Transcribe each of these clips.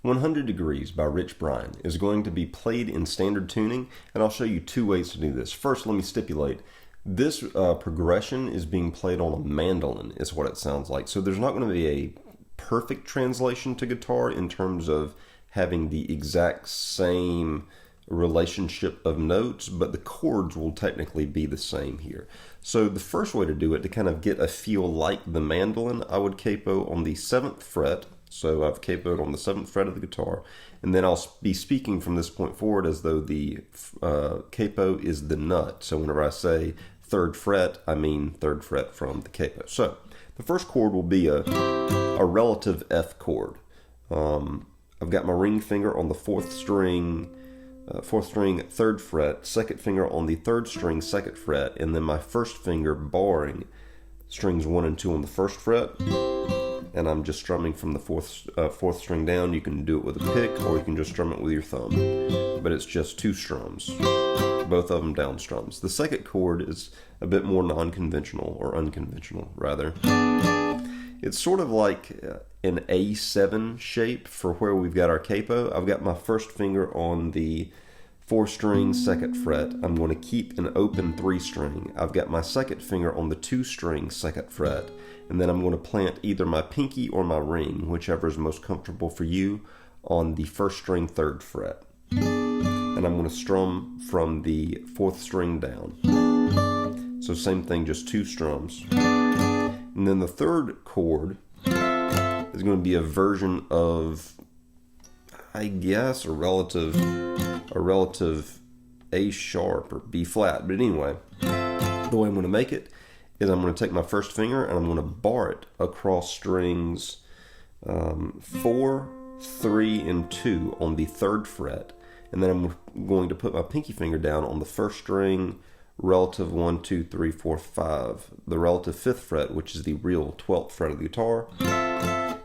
100 Degrees by Rich Brian is going to be played in standard tuning, and I'll show you two ways to do this. First, let me stipulate, this progression is being played on a mandolin, is what it sounds like. So there's not going to be a perfect translation to guitar in terms of having the exact same relationship of notes, but the chords will technically be the same here. So the first way to do it, to kind of get a feel like the mandolin, I would capo on the 7th fret. So I've capoed on the 7th fret of the guitar, and then I'll be speaking from this point forward as though the capo is the nut. So whenever I say 3rd fret, I mean 3rd fret from the capo. So the first chord will be a relative F chord. I've got my ring finger on the 4th string, 3rd fret, 2nd finger on the 3rd string, 2nd fret, and then my 1st finger barring strings 1 and 2 on the 1st fret. And I'm just strumming from the 4th string down. You can do it with a pick, or you can just strum it with your thumb. But it's just 2 strums, both of them down strums. The second chord is a bit more non-conventional, or unconventional, rather. It's sort of like an A7 shape for where we've got our capo. I've got my 1st finger on the 4th string, 2nd fret. I'm going to keep an open 3 string. I've got my 2nd finger on the 2 string, 2nd fret. And then I'm going to plant either my pinky or my ring, whichever is most comfortable for you, on the 1st string, 3rd fret. And I'm going to strum from the 4th string down. So same thing, just 2 strums. And then the third chord is going to be a version of, I guess, a relative A sharp or B flat. But anyway, the way I'm going to make it is I'm going to take my 1st finger and I'm going to bar it across strings 4, 3, and 2 on the 3rd fret. And then I'm going to put my pinky finger down on the 1st string, relative 1, 2, 3, 4, 5, the relative 5th fret, which is the real 12th fret of the guitar.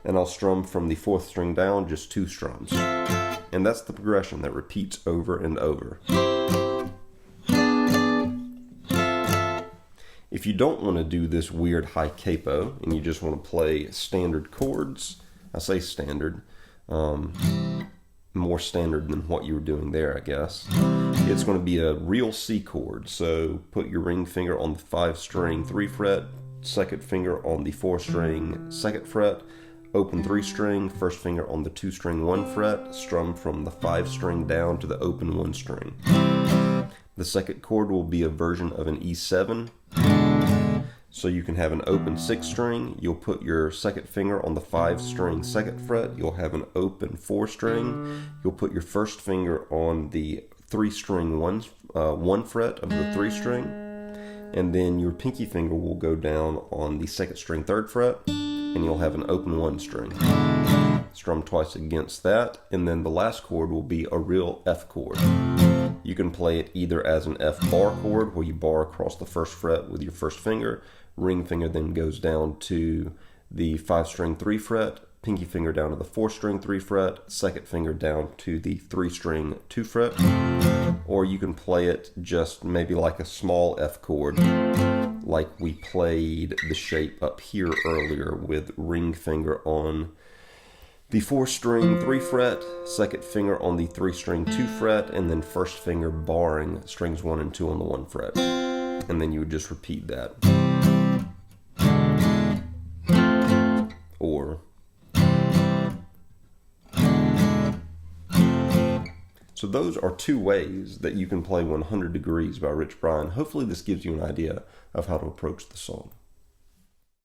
And I'll strum from the 4th string down, just 2 strums. And that's the progression that repeats over and over. If you don't want to do this weird high capo and you just want to play standard chords, I say standard, more standard than what you were doing there, I guess. It's going to be a real C chord. So put your ring finger on the 5 string 3 fret, 2nd finger on the 4 string 2nd fret, open 3 string, 1st finger on the 2 string 1 fret, strum from the 5 string down to the open 1 string. The second chord will be a version of an E7. So you can have an open 6 string, you'll put your 2nd finger on the 5 string 2nd fret, you'll have an open 4 string, you'll put your 1st finger on the 3 string 1 fret of the 3 string, and then your pinky finger will go down on the 2nd string 3rd fret, and you'll have an open 1 string. Strum twice against that, and then the last chord will be a real F chord. You can play it either as an F bar chord, where you bar across the 1st fret with your 1st finger, ring finger then goes down to the 5 string 3 fret, pinky finger down to the 4 string 3 fret, 2nd finger down to the 3 string 2 fret, or you can play it just maybe like a small F chord, like we played the shape up here earlier with ring finger on the 4 string 3 fret, 2nd finger on the 3 string 2 fret, and then 1st finger barring strings 1 and 2 on the 1 fret. And then you would just repeat that. Or so those are 2 ways that you can play 100 Degrees by Rich Brian. Hopefully this gives you an idea of how to approach the song.